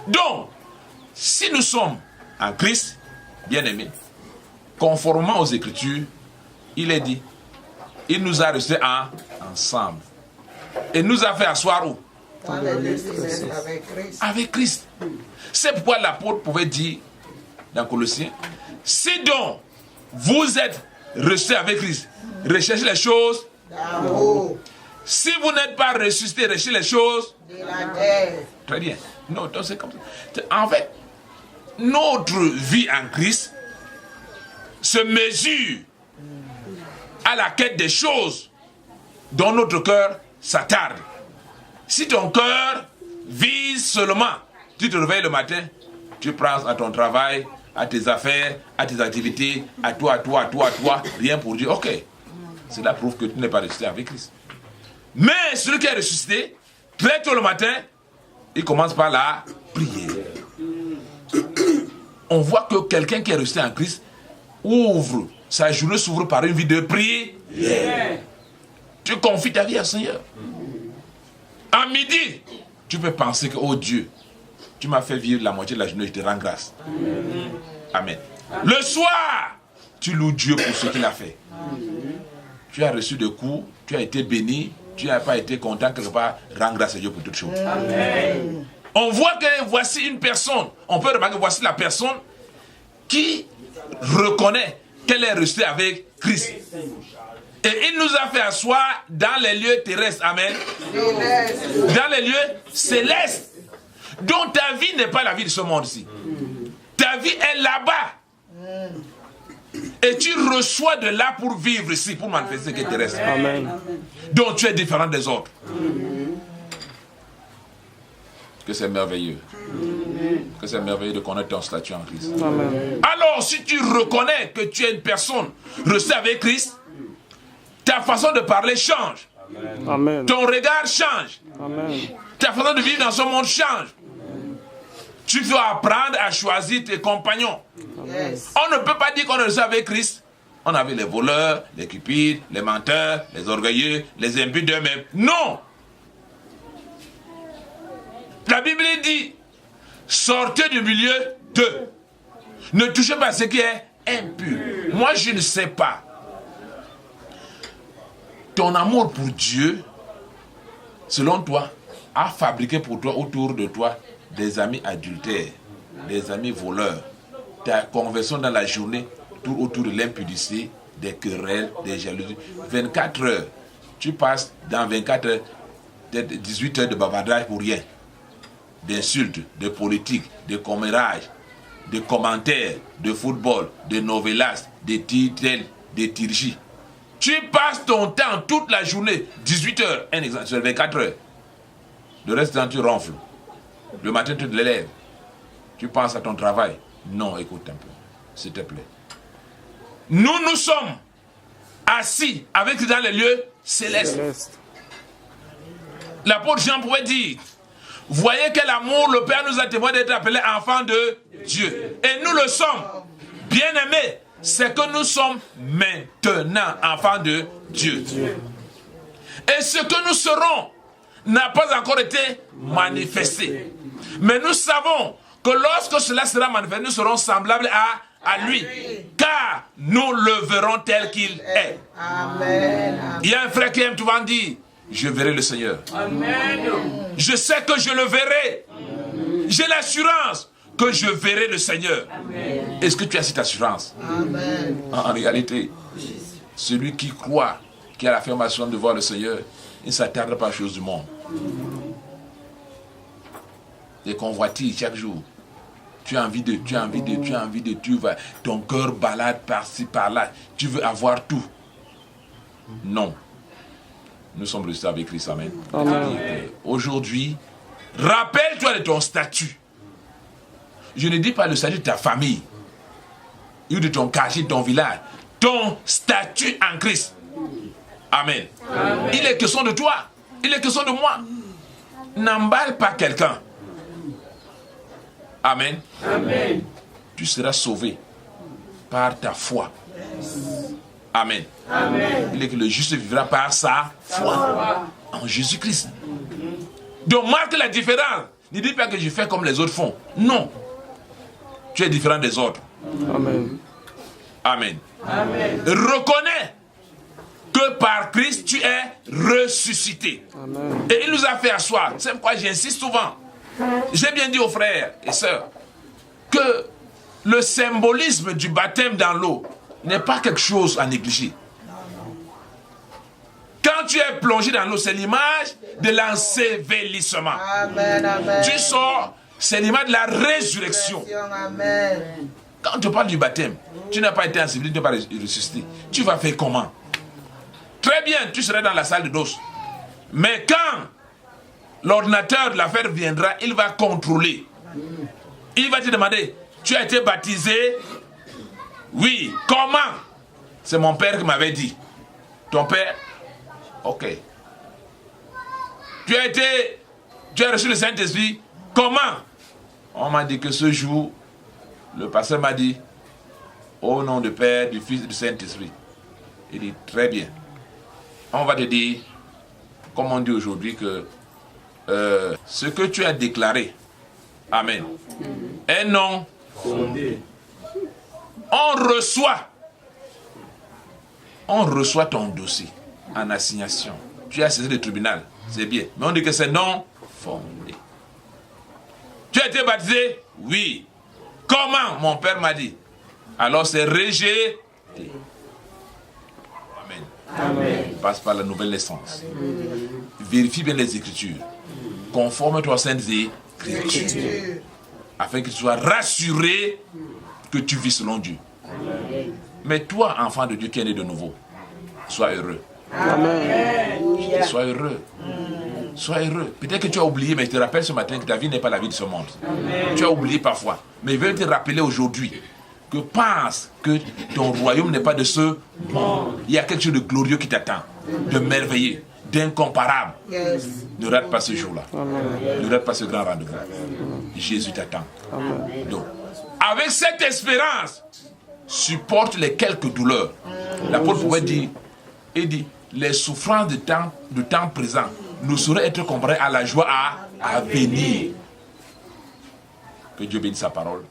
Donc, si nous sommes en Christ, bien-aimés, conformément aux Écritures, il est dit, il nous a restés ensemble. Et nous a fait asseoir où? Avec Christ. C'est pourquoi l'apôtre pouvait dire dans Colossiens, si donc vous êtes restés avec Christ, recherchez les choses d'en-haut. Si vous n'êtes pas ressuscité, recherchez les choses de la terre. Très bien. Non, donc c'est comme ça. En fait, notre vie en Christ se mesure à la quête des choses dont notre cœur s'attarde. Si ton cœur vise seulement, tu te réveilles le matin, tu penses à ton travail, à tes affaires, à tes activités, à toi, rien pour dire, ok, cela prouve que tu n'es pas ressuscité avec Christ. Mais celui qui est ressuscité, très tôt le matin, il commence par la prière. On voit que quelqu'un qui est ressuscité en Christ ouvre, sa journée s'ouvre par une vie de prière. Yeah. Tu confies ta vie au Seigneur. À midi, tu peux penser que, oh Dieu, tu m'as fait vivre la moitié de la journée, je te rends grâce. Amen. Amen. Le soir, tu loues Dieu pour ce qu'il a fait. Amen. Tu as reçu des coups, tu as été béni, tu n'as pas été content quelque part, rends grâce à Dieu pour toutes choses. Amen. On voit que voici une personne, on peut remarquer, voici la personne qui reconnaît qu'elle est restée avec Christ. Et il nous a fait asseoir dans les lieux terrestres. Amen. Dans les lieux célestes. Donc ta vie n'est pas la vie de ce monde-ci. Ta vie est là-bas. Et tu reçois de là pour vivre ici, pour manifester ce qui est terrestre. Amen. Donc tu es différent des autres. Que c'est merveilleux. Que c'est merveilleux de connaître ton statut en Christ. Amen. Alors, si tu reconnais que tu es une personne restée avec Christ, ta façon de parler change. Amen. Ton regard change. Amen. Ta façon de vivre dans ce monde change. Tu dois apprendre à choisir tes compagnons. Yes. On ne peut pas dire qu'on est resté avec Christ. On avait les voleurs, les cupides, les menteurs, les orgueilleux, les imbus d'eux-mêmes. Non! La Bible dit, sortez du milieu d'eux. Ne touchez pas à ce qui est impur. Moi, je ne sais pas. Ton amour pour Dieu, selon toi, a fabriqué pour toi, autour de toi, des amis adultères, des amis voleurs. Ta conversion dans la journée tourne autour de l'impudicité, des querelles, des jalousies. 24 heures. Tu passes dans 24 heures, peut-être 18 heures de bavardage pour rien. D'insultes, de politique, de commérages, de commentaires, de football, de novelas, de titels, de tirchis. Tu passes ton temps toute la journée, 18 heures, un exemple, sur 24 heures. Le reste du temps, tu ronfles. Le matin, tu te lèves. Tu penses à ton travail. Non, écoute un peu, s'il te plaît. Nous sommes assis avec dans les lieux célestes. L'apôtre Jean pouvait dire, voyez quel amour le Père nous a témoigné d'être appelés enfants de Dieu. Et nous le sommes. Bien-aimés, c'est que nous sommes maintenant enfants de Dieu. Et ce que nous serons n'a pas encore été manifesté. Mais nous savons que lorsque cela sera manifesté, nous serons semblables à lui. Car nous le verrons tel qu'il est. Amen. Il y a un frère qui aime souvent dire, je verrai le Seigneur. Amen. Je sais que je le verrai. Amen. J'ai l'assurance que je verrai le Seigneur. Amen. Est-ce que tu as cette assurance? Amen. En réalité, celui qui croit, qui a l'affirmation de voir le Seigneur, il ne s'attarde pas aux choses du monde. Les convoitises chaque jour. Tu as envie de, tu vas, ton cœur balade par-ci, par-là. Tu veux avoir tout. Non. Nous sommes restés avec Christ. Amen. Amen. Aujourd'hui, rappelle-toi de ton statut. Je ne dis pas le statut de ta famille, ou de ton quartier, de ton village. Ton statut en Christ. Amen. Amen. Il est question de toi. Il est question de moi. N'emballe pas quelqu'un. Amen. Amen. Tu seras sauvé par ta foi. Amen. Amen. Il est que le juste vivra par sa foi en Jésus-Christ. Donc marque la différence Ne dis pas que je fais comme les autres font. Non. Tu es différent des autres. Amen. Amen. Amen. Reconnais que par Christ, tu es ressuscité. Amen. Et il nous a fait asseoir. C'est pourquoi j'insiste souvent. J'ai bien dit aux frères et sœurs que le symbolisme du baptême dans l'eau n'est pas quelque chose à négliger. Quand tu es plongé dans l'eau, c'est l'image de l'ensevelissement. Amen, amen. Tu sors, c'est l'image de la résurrection. Amen. Quand tu parles du baptême, tu n'as pas été enseveli, tu n'as pas ressuscité. Tu vas faire comment? Très bien, tu serais dans la salle de noces. Mais quand l'ordinateur de l'affaire viendra, il va contrôler. Il va te demander, tu as été baptisé? Oui. Comment? C'est mon père qui m'avait dit. Ton père? Ok. Tu as reçu le Saint-Esprit? Comment? On m'a dit que ce jour, le pasteur m'a dit, au nom du Père, du Fils et du Saint-Esprit. Il dit, très bien. On va te dire, comme on dit aujourd'hui, que ce que tu as déclaré, amen, est non fondé. On reçoit ton dossier en assignation. Tu as saisi le tribunal, c'est bien. Mais on dit que c'est non fondé. Tu as été baptisé? Oui. Comment? Mon père m'a dit. Alors c'est rejeté. Amen. Amen. Passe par la nouvelle naissance. Vérifie bien les Écritures. Conforme-toi aux Saintes Écritures. Afin que tu sois rassuré que tu vis selon Dieu. Amen. Mais toi, enfant de Dieu qui est né de nouveau, sois heureux. Amen. Sois heureux. Sois heureux. Peut-être que tu as oublié, mais je te rappelle ce matin que ta vie n'est pas la vie de ce monde. Amen. Tu as oublié parfois. Mais je vais te rappeler aujourd'hui que pense que ton royaume n'est pas de ce monde. Il y a quelque chose de glorieux qui t'attend, de merveilleux, d'incomparable. Yes. Ne rate pas ce jour-là. Amen. Ne rate pas ce grand rendez-vous. Jésus t'attend. Donc, avec cette espérance, supporte les quelques douleurs. L'apôtre pouvait dire, il dit, les souffrances du temps présent ne sauraient être comparées à la joie à venir. Que Dieu bénisse sa parole.